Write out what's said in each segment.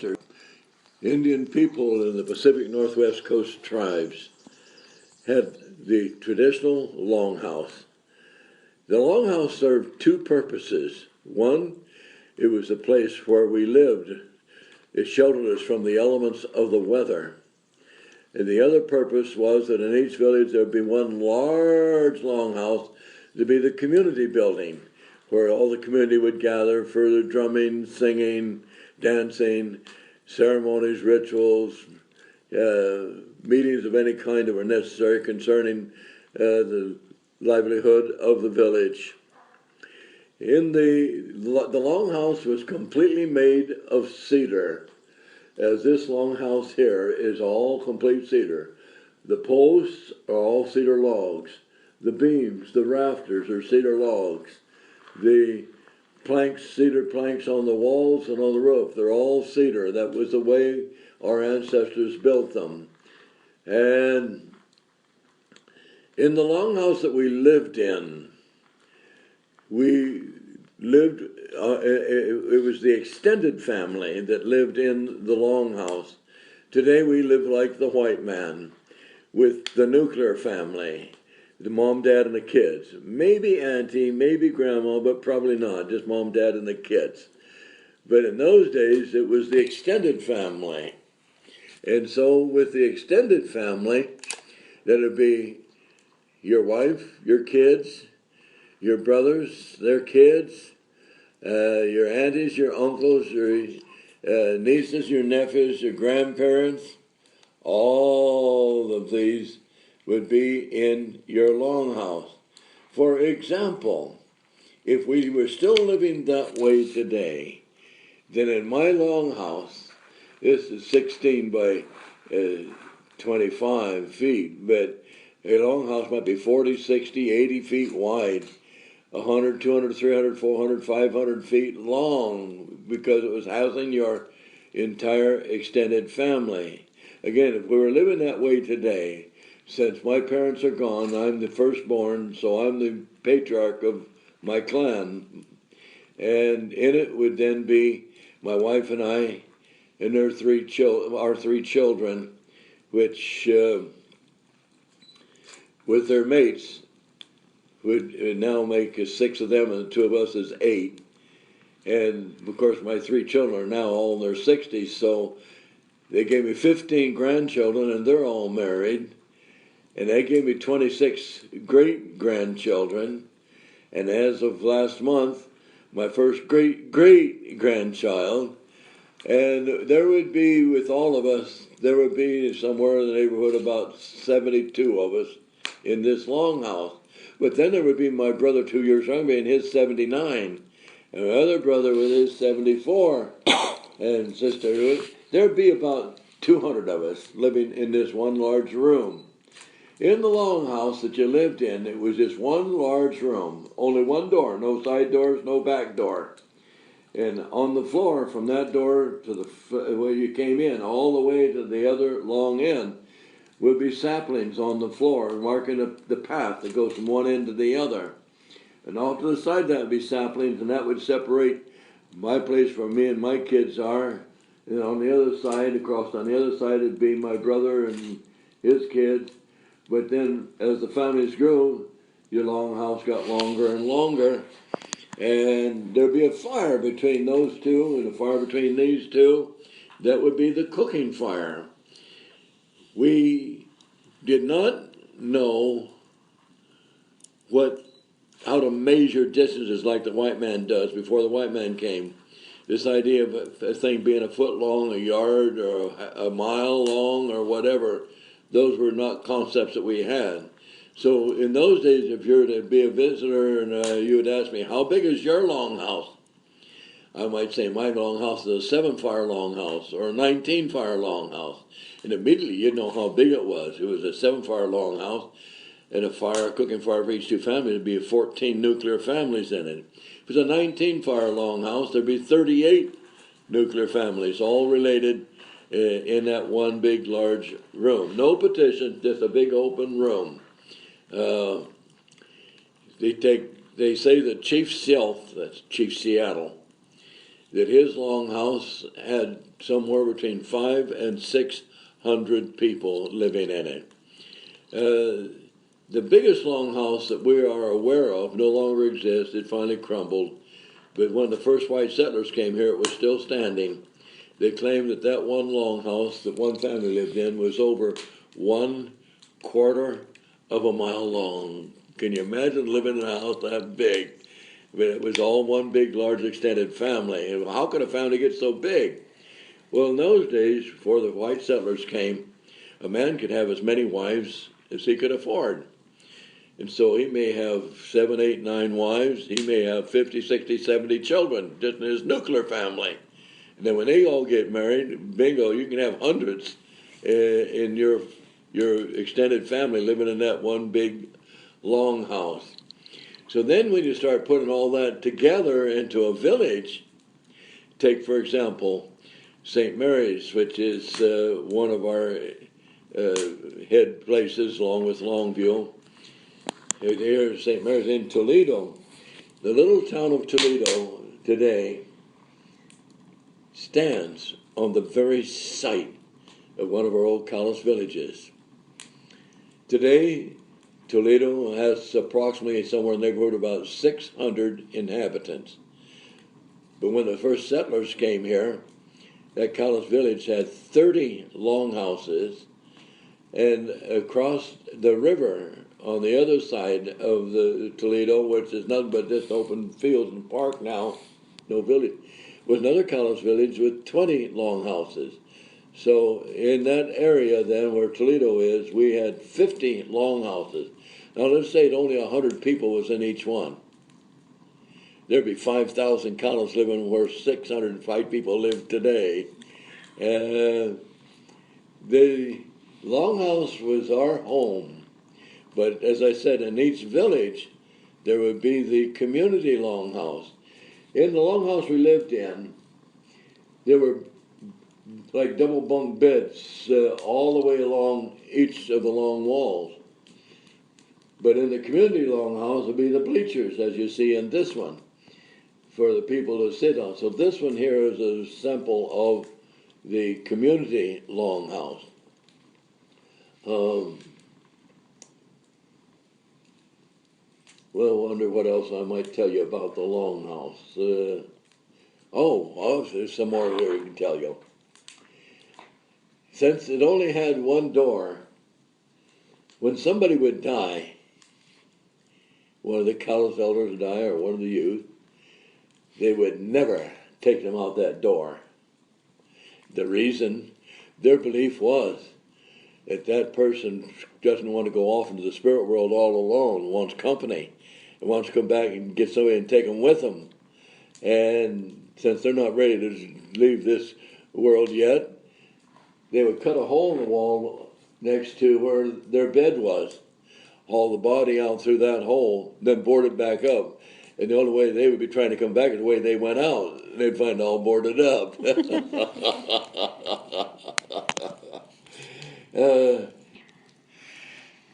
ancestors, Indian people in the Pacific Northwest Coast tribes, had the traditional longhouse. The longhouse served two purposes. One, it was a place where we lived. It sheltered us from the elements of the weather. And the other purpose was that in each village there would be one large longhouse to be the community building, where all the community would gather for the drumming, singing, dancing, ceremonies, rituals, meetings of any kind that were necessary concerning the livelihood of the village. In the longhouse was completely made of cedar, as this longhouse here is all complete cedar. The posts are all cedar logs. The beams, the rafters are cedar logs. The planks, cedar planks on the walls and on the roof, they're all cedar. That was the way our ancestors built them. And in the longhouse that we lived in, it was the extended family that lived in the longhouse. Today we live like the white man, with the nuclear family, the mom, dad, and the kids. Maybe auntie, maybe grandma, but probably not, just mom, dad, and the kids. But in those days, it was the extended family. And so with the extended family, that would be your wife, your kids, your brothers, their kids, your aunties, your uncles, your nieces, your nephews, your grandparents. All of these would be in your longhouse. For example, if we were still living that way today, then in my longhouse, this is 16 by 25 feet, but a longhouse might be 40, 60, 80 feet wide, 100, 200, 300, 400, 500 feet long, because it was housing your entire extended family. Again, if we were living that way today, since my parents are gone, I'm the firstborn, so I'm the patriarch of my clan. And in it would then be my wife and I and our three children, which, with their mates, would now make six of them, and the two of us is 8. And, of course, my 3 children are now all in their 60s, so they gave me 15 grandchildren, and they're all married. And they gave me 26 great-grandchildren. And as of last month, my first great-great-grandchild. And there would be, with all of us, there would be somewhere in the neighborhood about 72 of us in this longhouse. But then there would be my brother 2 years younger, and his 79. And my other brother with his 74. And sister, there'd be about 200 of us living in this one large room. In the longhouse that you lived in, it was just one large room, only one door, no side doors, no back door. And on the floor, from that door to the where you came in, all the way to the other long end, would be saplings on the floor, marking the path that goes from one end to the other. And off to the side, that would be saplings, and that would separate my place where me and my kids are. And on the other side, across on the other side, would be my brother and his kids. But then, as the families grew, your longhouse got longer and longer. And there'd be a fire between those two and a fire between these two. That would be the cooking fire. We did not know how to measure distances like the white man does before the white man came. This idea of a thing being a foot long, a yard, or a mile long, or whatever, those were not concepts that we had. So in those days, if you were to be a visitor and you would ask me, how big is your longhouse? I might say my longhouse is a 7-fire longhouse or a 19-fire longhouse. And immediately you'd know how big it was. It was a 7-fire longhouse and a cooking fire for each 2 families. There'd be 14 nuclear families in it. If it was a 19-fire longhouse, there'd be 38 nuclear families, all related in that one big, large room. No partition, just a big open room. They say that Chief Self, that's Chief Seattle, that his longhouse had somewhere between 500 and 600 people living in it. The biggest longhouse that we are aware of no longer exists. It finally crumbled. But when the first white settlers came here, it was still standing. They claimed that that one longhouse that one family lived in was over 1/4 of a mile long. Can you imagine living in a house that big? But it was all one big, large, extended family. And how could a family get so big? Well, in those days, before the white settlers came, a man could have as many wives as he could afford. And so he may have 7, 8, 9 wives. He may have 50, 60, 70 children just in his nuclear family. And then when they all get married, bingo, you can have hundreds in your extended family living in that one big long house. So then when you start putting all that together into a village, take, for example, St. Mary's, which is one of our head places, along with Longview. Here, St. Mary's in Toledo. The little town of Toledo today stands on the very site of one of our old Cowlitz villages. Today, Toledo has approximately somewhere in the neighborhood of about 600 inhabitants. But when the first settlers came here, that Cowlitz village had 30 longhouses, and across the river on the other side of the Toledo, which is nothing but just open fields and park now, no village, was another Cowlitz village with 20 longhouses. So in that area then where Toledo is, we had 50 longhouses. Now let's say that only 100 people was in each one. There'd be 5,000 Cowlitz living where 605 people live today. The longhouse was our home. But as I said, in each village, there would be the community longhouse. In the longhouse we lived in, there were like double bunk beds all the way along each of the long walls. But in the community longhouse would be the bleachers, as you see in this one, for the people to sit on. So this one here is a sample of the community longhouse. Well, I wonder what else I might tell you about the longhouse. There's some more here I can tell you. Since it only had one door, when somebody would die, one of the Cowlitz elders would die or one of the youth, they would never take them out that door. The reason, their belief was that that person doesn't want to go off into the spirit world all alone, wants company, and wants to come back and get somebody and take them with them. And since they're not ready to leave this world yet, they would cut a hole in the wall next to where their bed was, haul the body out through that hole, then board it back up. And the only way they would be trying to come back is the way they went out. They'd find it all boarded up.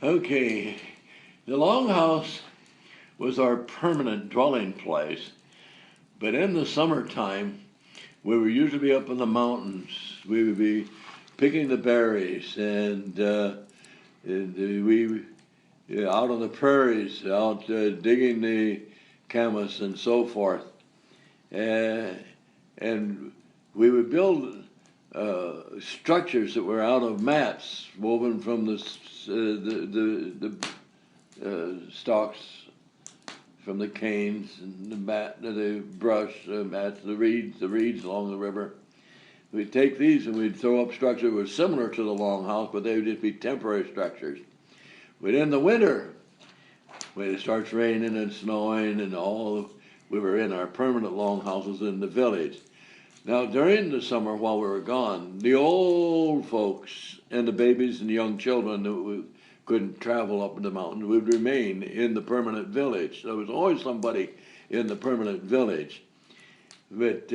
Okay, the longhouse was our permanent dwelling place, but in the summertime, we would usually be up in the mountains. We would be picking the berries, and we out on the prairies, out digging the camas and so forth, and we would build structures that were out of mats woven from the stalks from the canes and the brush mats, the reeds along the river. We'd take these and we'd throw up structures that were similar to the longhouse, but they would just be temporary structures. But in the winter, when it starts raining and snowing and we were in our permanent longhouses in the village. Now, during the summer while we were gone, the old folks and the babies and the young children that couldn't travel up the mountain would remain in the permanent village. There was always somebody in the permanent village. But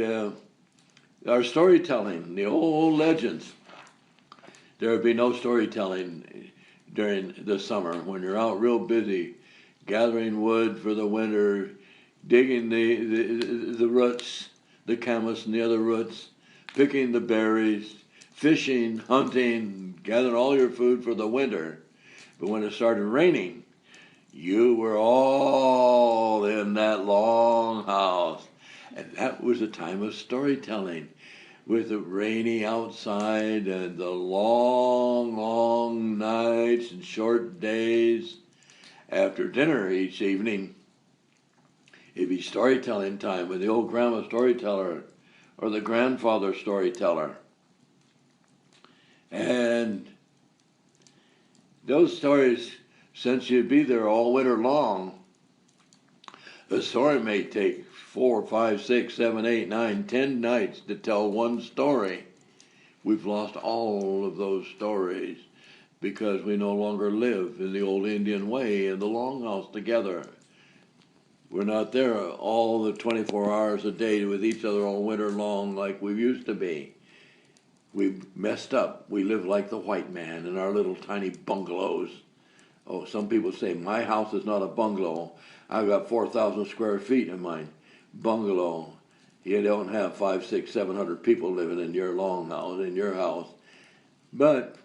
our storytelling, the old legends, there would be no storytelling during the summer when you're out real busy gathering wood for the winter, digging the roots the camas and the other roots, picking the berries, fishing, hunting, gathering all your food for the winter. But when it started raining, you were all in that longhouse. And that was a time of storytelling, with the rainy outside and the long, long nights and short days. After dinner each evening, it'd be storytelling time with the old grandma storyteller or the grandfather storyteller. And those stories, since you'd be there all winter long, the story may take 4, 5, 6, 7, 8, 9, 10 nights to tell one story. We've lost all of those stories because we no longer live in the old Indian way in the Longhouse together. We're not there all the 24 hours a day with each other all winter long like we used to be. We've messed up. We live like the white man in our little tiny bungalows. Oh, some people say, my house is not a bungalow. I've got 4,000 square feet in my bungalow. You don't have 500, 600, 700 people living in your longhouse, in your house. But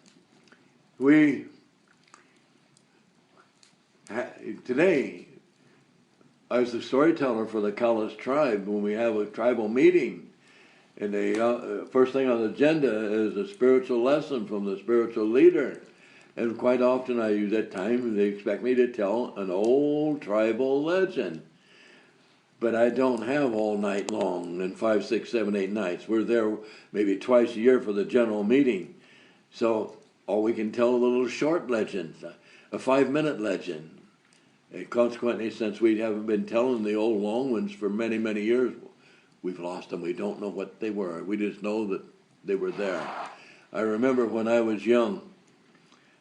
today, I was the storyteller for the Cowlitz tribe when we have a tribal meeting. And the first thing on the agenda is a spiritual lesson from the spiritual leader. And quite often I use that time, they expect me to tell an old tribal legend. But I don't have all night long and 5, 6, 7, 8 nights. We're there maybe twice a year for the general meeting. So, or we can tell a little short legend, a 5-minute legend. And consequently, since we haven't been telling the old long ones for many, many years, we've lost them. We don't know what they were. We just know that they were there. I remember when I was young,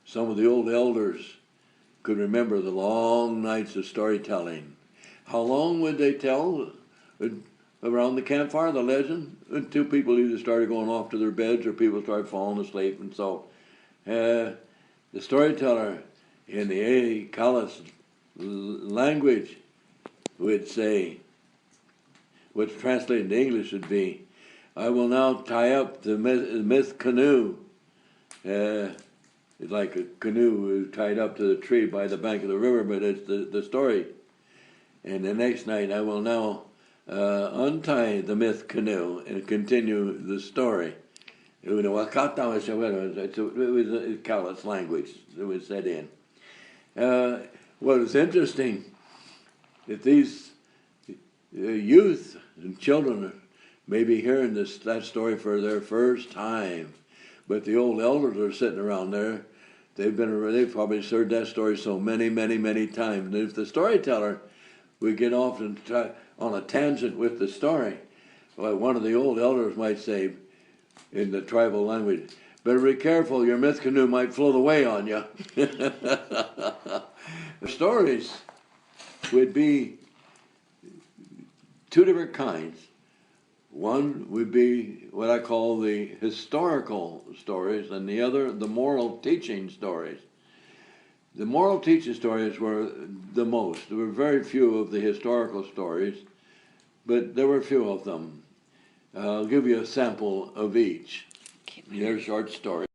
some of the old elders could remember the long nights of storytelling. How long would they tell around the campfire, the legend? Until people either started going off to their beds or people started falling asleep. And so the storyteller in the Cowlitz language would say, which translated into English would be, I will now tie up the myth canoe. It's like a canoe tied up to the tree by the bank of the river, but it's the story. And the next night I will now untie the myth canoe and continue the story. It was Cowlitz language that was set in. What is interesting that these youth and children may be hearing that story for their first time, but the old elders are sitting around there. They've probably heard that story so many, many, many times. And if the storyteller would get off and try on a tangent with the story, well, one of the old elders might say in the tribal language, better be careful, your myth canoe might float away on you. The stories would be two different kinds. One would be what I call the historical stories, and the other the moral teaching stories. The moral teaching stories were the most. There were very few of the historical stories, but there were a few of them. I'll give you a sample of each. They're short stories.